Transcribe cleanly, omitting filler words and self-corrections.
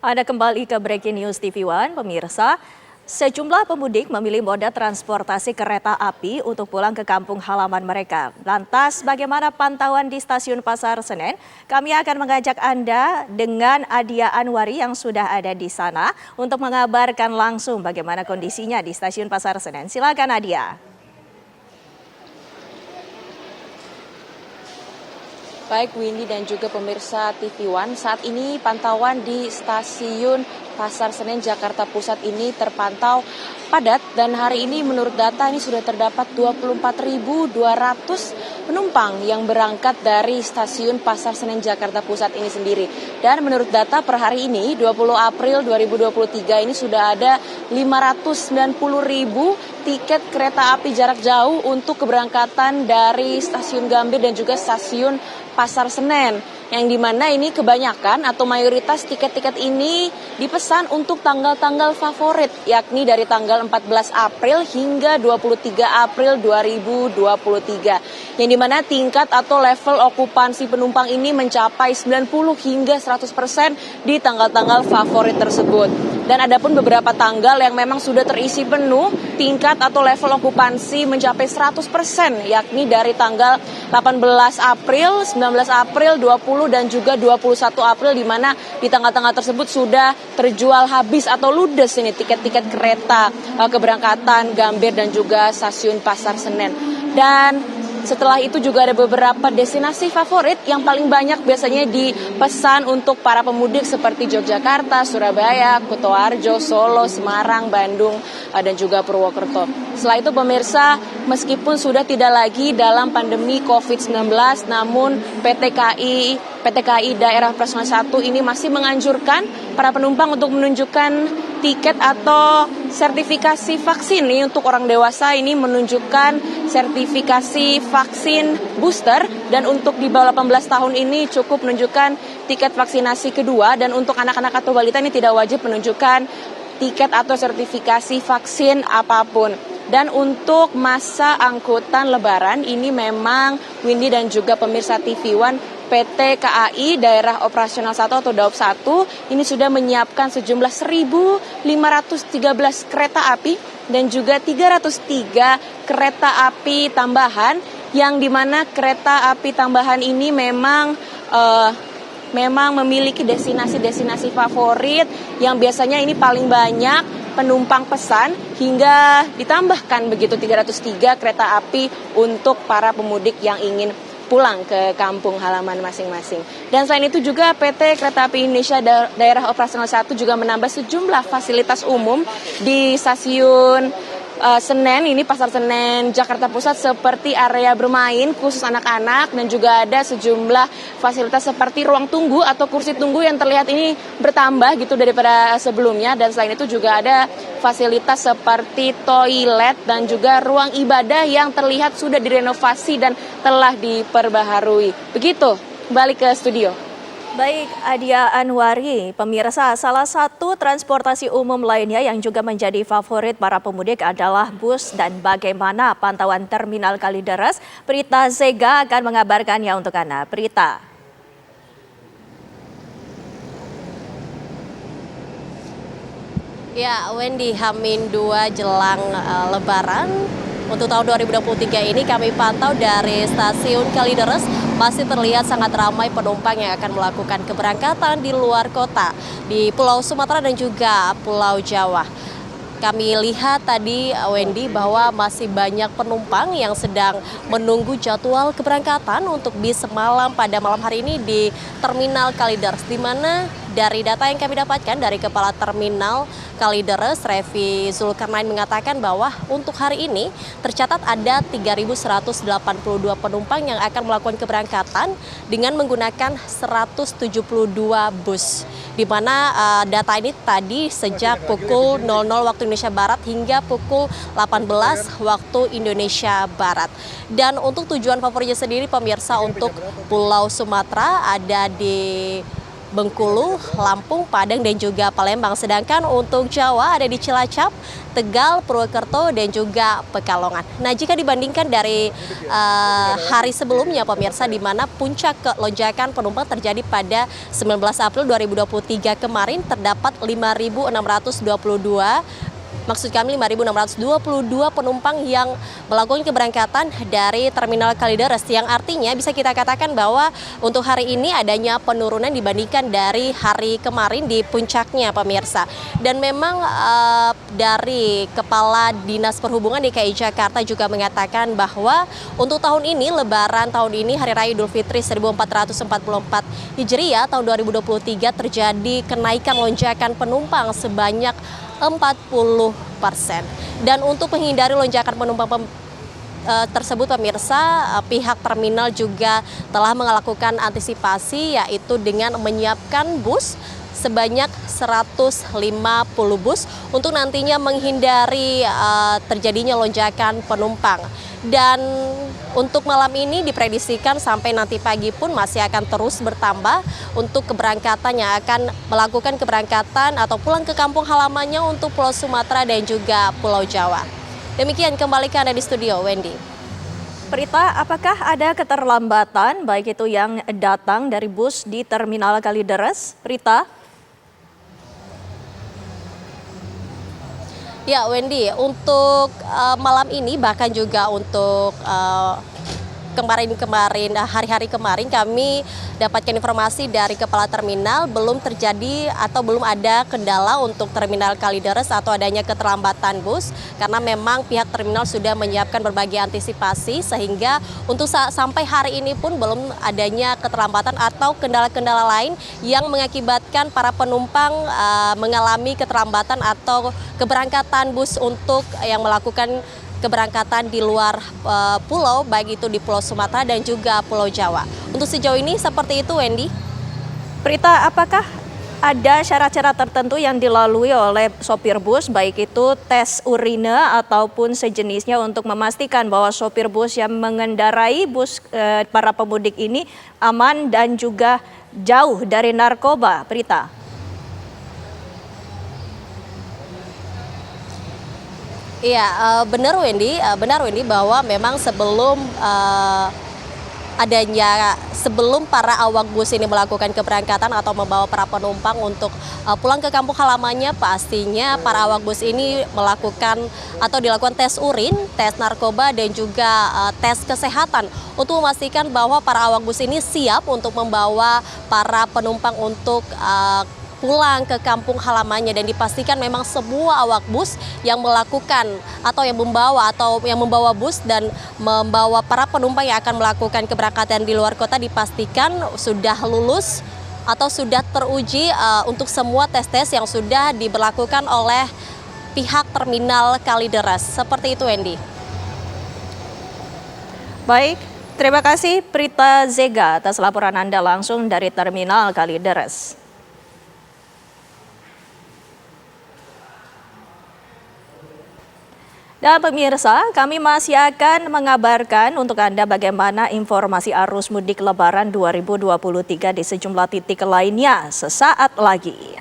Anda kembali ke Breaking News TV One, pemirsa. Sejumlah pemudik memilih moda transportasi kereta api untuk pulang ke kampung halaman mereka. Lantas, bagaimana pantauan di Stasiun Pasar Senen? Kami akan mengajak Anda dengan Adia Anwari yang sudah ada di sana untuk mengabarkan langsung bagaimana kondisinya di Stasiun Pasar Senen. Silakan Adia. Baik Windy dan juga pemirsa TV One, saat ini pantauan di Stasiun Pasar Senen Jakarta Pusat ini terpantau padat dan hari ini menurut data ini sudah terdapat 24.200 penumpang yang berangkat dari Stasiun Pasar Senen Jakarta Pusat ini sendiri. Dan menurut data per hari ini 20 April 2023 ini sudah ada 590.000 tiket kereta api jarak jauh untuk keberangkatan dari Stasiun Gambir dan juga Stasiun Pasar Senen, yang dimana ini kebanyakan atau mayoritas tiket-tiket ini dipesan untuk tanggal-tanggal favorit, yakni dari tanggal 14 April hingga 23 April 2023, yang dimana tingkat atau level okupansi penumpang ini mencapai 90 hingga 100% di tanggal-tanggal favorit tersebut. Dan ada pun beberapa tanggal yang memang sudah terisi penuh, tingkat atau level okupansi mencapai 100%, yakni dari tanggal 18 April, 19 April, 20 dan juga 21 April, di mana di tanggal-tanggal tersebut sudah terjual habis atau ludes ini tiket-tiket kereta keberangkatan Gambir dan juga Stasiun Pasar Senen. Dan setelah itu juga ada beberapa destinasi favorit yang paling banyak biasanya dipesan untuk para pemudik seperti Yogyakarta, Surabaya, Kutoarjo, Solo, Semarang, Bandung, dan juga Purwokerto. Setelah itu pemirsa, meskipun sudah tidak lagi dalam pandemi COVID-19, namun PT KAI Daerah Operasional 1 ini masih menganjurkan para penumpang untuk menunjukkan tiket atau sertifikasi vaksin. Ini untuk orang dewasa ini menunjukkan sertifikasi vaksin booster, dan untuk di bawah 18 tahun ini cukup menunjukkan tiket vaksinasi kedua, dan untuk anak-anak atau balita ini tidak wajib menunjukkan tiket atau sertifikasi vaksin apapun. Dan untuk masa angkutan lebaran ini memang Windy dan juga pemirsa TV One, PT KAI Daerah Operasional 1 atau Daop 1 ini sudah menyiapkan sejumlah 1.513 kereta api dan juga 303 kereta api tambahan, yang dimana kereta api tambahan ini memang memiliki destinasi-destinasi favorit yang biasanya ini paling banyak penumpang pesan, hingga ditambahkan begitu 303 kereta api untuk para pemudik yang ingin pulang ke kampung halaman masing-masing. Dan selain itu juga PT Kereta Api Indonesia Daerah Operasional 1 juga menambah sejumlah fasilitas umum di Stasiun Senen, ini Pasar Senen Jakarta Pusat, seperti area bermain khusus anak-anak, dan juga ada sejumlah fasilitas seperti ruang tunggu atau kursi tunggu yang terlihat ini bertambah gitu daripada sebelumnya. Dan selain itu juga ada fasilitas seperti toilet dan juga ruang ibadah yang terlihat sudah direnovasi dan telah diperbaharui. Begitu, balik ke studio. Baik, Adia Anwari, pemirsa, salah satu transportasi umum lainnya yang juga menjadi favorit para pemudik adalah bus, dan bagaimana pantauan Terminal Kalideres, Prita Zega akan mengabarkannya untuk Anda. Prita. Ya, Wendy, H-2 jelang Lebaran untuk tahun 2023 ini kami pantau dari Stasiun Kalideres masih terlihat sangat ramai penumpang yang akan melakukan keberangkatan di luar kota, di Pulau Sumatera dan juga Pulau Jawa. Kami lihat tadi, Wendy, bahwa masih banyak penumpang yang sedang menunggu jadwal keberangkatan untuk bis semalam pada malam hari ini di Terminal Kalideres, di mana dari data yang kami dapatkan dari Kepala Terminal Kalideres, Revi Zulkarnain, mengatakan bahwa untuk hari ini tercatat ada 3.182 penumpang yang akan melakukan keberangkatan dengan menggunakan 172 bus. Di mana data ini tadi sejak pukul 00 waktu Indonesia Barat hingga pukul 18 waktu Indonesia Barat. Dan untuk tujuan favoritnya sendiri, pemirsa, untuk Pulau Sumatera ada di Bengkulu, Lampung, Padang, dan juga Palembang. Sedangkan untuk Jawa ada di Cilacap, Tegal, Purwokerto, dan juga Pekalongan. Nah, jika dibandingkan dari hari sebelumnya pemirsa, di mana puncak lonjakan penumpang terjadi pada 19 April 2023 kemarin, terdapat 5.622 penumpang yang melakukan keberangkatan dari Terminal Kalideres, yang artinya bisa kita katakan bahwa untuk hari ini adanya penurunan dibandingkan dari hari kemarin di puncaknya pemirsa. Dan memang dari Kepala Dinas Perhubungan DKI Jakarta juga mengatakan bahwa untuk tahun ini, Lebaran tahun ini, Hari Raya Idul Fitri 1444 Hijriah tahun 2023 terjadi kenaikan lonjakan penumpang sebanyak 40%. Dan untuk menghindari lonjakan penumpang tersebut pemirsa, pihak terminal juga telah melakukan antisipasi, yaitu dengan menyiapkan bus sebanyak 150 bus untuk nantinya menghindari terjadinya lonjakan penumpang. Dan untuk malam ini diprediksikan sampai nanti pagi pun masih akan terus bertambah untuk keberangkatan yang akan melakukan keberangkatan atau pulang ke kampung halamannya untuk Pulau Sumatera dan juga Pulau Jawa. Demikian, kembali ke Anda di studio, Wendy. Prita, apakah ada keterlambatan baik itu yang datang dari bus di Terminal Kalideres? Prita? Ya, Wendy, untuk malam ini bahkan juga untuk hari-hari kemarin kami dapatkan informasi dari Kepala Terminal belum terjadi atau belum ada kendala untuk Terminal Kalideres atau adanya keterlambatan bus, karena memang pihak terminal sudah menyiapkan berbagai antisipasi sehingga untuk sampai hari ini pun belum adanya keterlambatan atau kendala-kendala lain yang mengakibatkan para penumpang mengalami keterlambatan atau keberangkatan bus untuk yang melakukan keberangkatan di luar pulau, baik itu di Pulau Sumatera dan juga Pulau Jawa. Untuk sejauh ini seperti itu, Wendy. Prita, apakah ada syarat-syarat tertentu yang dilalui oleh sopir bus, baik itu tes urine ataupun sejenisnya, untuk memastikan bahwa sopir bus yang mengendarai bus para pemudik ini aman dan juga jauh dari narkoba, Prita? Iya, benar Wendy, bahwa memang sebelum para awak bus ini melakukan keberangkatan atau membawa para penumpang untuk pulang ke kampung halamannya, pastinya para awak bus ini dilakukan tes urin, tes narkoba, dan juga tes kesehatan untuk memastikan bahwa para awak bus ini siap untuk membawa para penumpang untuk pulang ke kampung halamannya. Dan dipastikan memang semua awak bus yang melakukan atau yang membawa bus dan membawa para penumpang yang akan melakukan keberangkatan di luar kota dipastikan sudah lulus atau sudah teruji untuk semua tes-tes yang sudah diberlakukan oleh pihak Terminal Kalideres. Seperti itu, Wendy. Baik, terima kasih Prita Zega atas laporan Anda langsung dari Terminal Kalideres. Dan pemirsa, kami masih akan mengabarkan untuk Anda bagaimana informasi arus mudik Lebaran 2023 di sejumlah titik lainnya sesaat lagi.